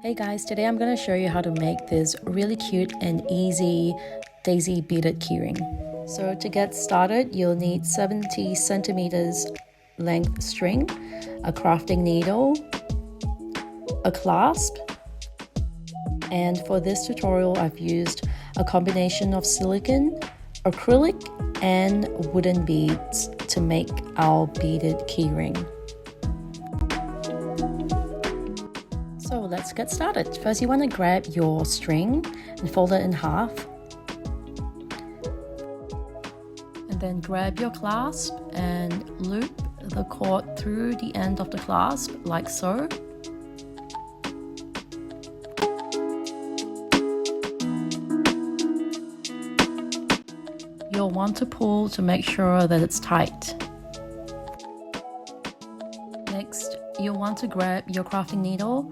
Hey guys, today I'm going to show you how to make this really cute and easy daisy beaded keyring. So to get started, you'll need 70 centimeters length string, a crafting needle, a clasp, and for this tutorial I've used a combination of silicone, acrylic, and wooden beads to make our beaded keyring. So let's get started. First, you want to grab your string and fold it in half. And then grab your clasp and loop the cord through the end of the clasp like so. You'll want to pull to make sure that it's tight. Next, you'll want to grab your crafting needle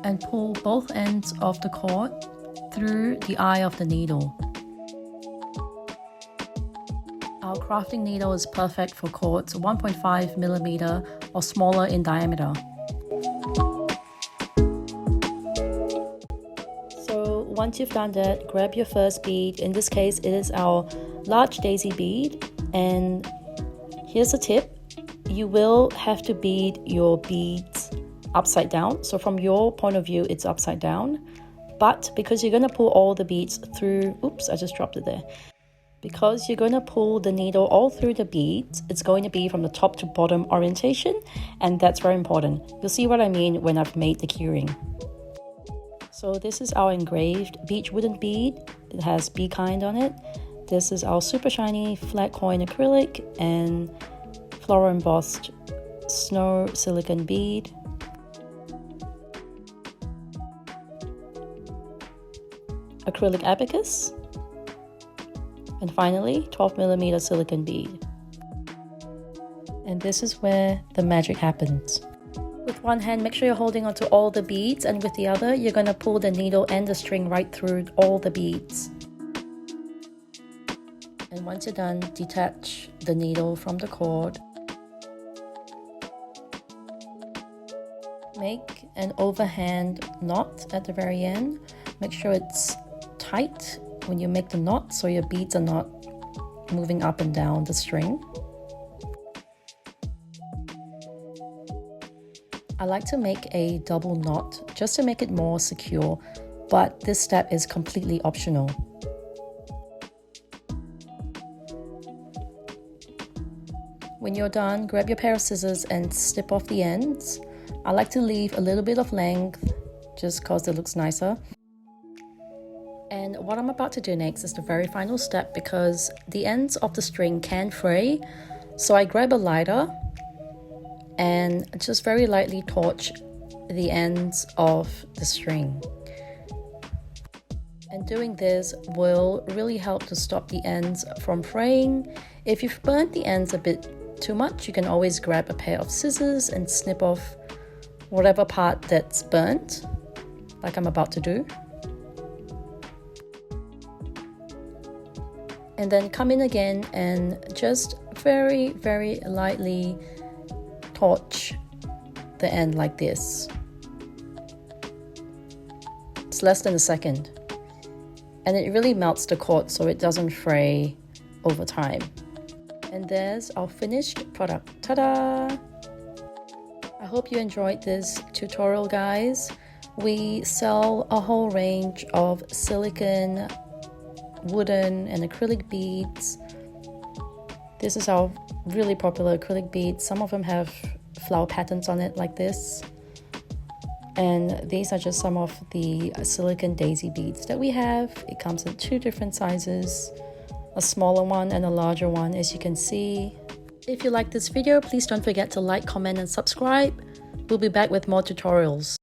and pull both ends of the cord through the eye of the needle. Our crafting needle is perfect for cords 1.5 millimeter or smaller in diameter. So once you've done that, grab your first bead. In this case, it is our large daisy bead, and here's a tip. You will have to bead your beads upside down. So from your point of view, it's upside down. But because you're going to pull all the beads through, oops, I just dropped it there. Because you're going to pull the needle all through the beads, it's going to be from the top to bottom orientation, and that's very important. You'll see what I mean when I've made the keyring. So this is our engraved beech wooden bead. It has Be Kind on it. This is our super shiny flat coin acrylic and Floral embossed snow silicone bead. Acrylic abacus, and finally 12mm silicone bead. And this is where the magic happens. With one hand, make sure you're holding onto all the beads, and with the other, you're going to pull the needle and the string right through all the beads. And once you're done, detach the needle from the cord. Make an overhand knot at the very end. Make sure it's tight when you make the knot so your beads are not moving up and down the string. I like to make a double knot just to make it more secure, but this step is completely optional. When you're done, grab your pair of scissors and snip off the ends. I like to leave a little bit of length just because it looks nicer. And what I'm about to do next is the very final step, because the ends of the string can fray. So I grab a lighter and just very lightly torch the ends of the string. And doing this will really help to stop the ends from fraying. If you've burnt the ends a bit too much, you can always grab a pair of scissors and snip off whatever part that's burnt, like I'm about to do. And then come in again and just very, very lightly torch the end like this. It's less than a second. And it really melts the cord so it doesn't fray over time. And there's our finished product. Ta-da! I hope you enjoyed this tutorial, guys. We sell a whole range of silicone, wooden, and acrylic beads. This is our really popular acrylic bead. Some of them have flower patterns on it like this. And these are just some of the silicone daisy beads that we have. It comes in two different sizes, a smaller one and a larger one, as you can see. If you like this video, please don't forget to like, comment, and subscribe. We'll be back with more tutorials.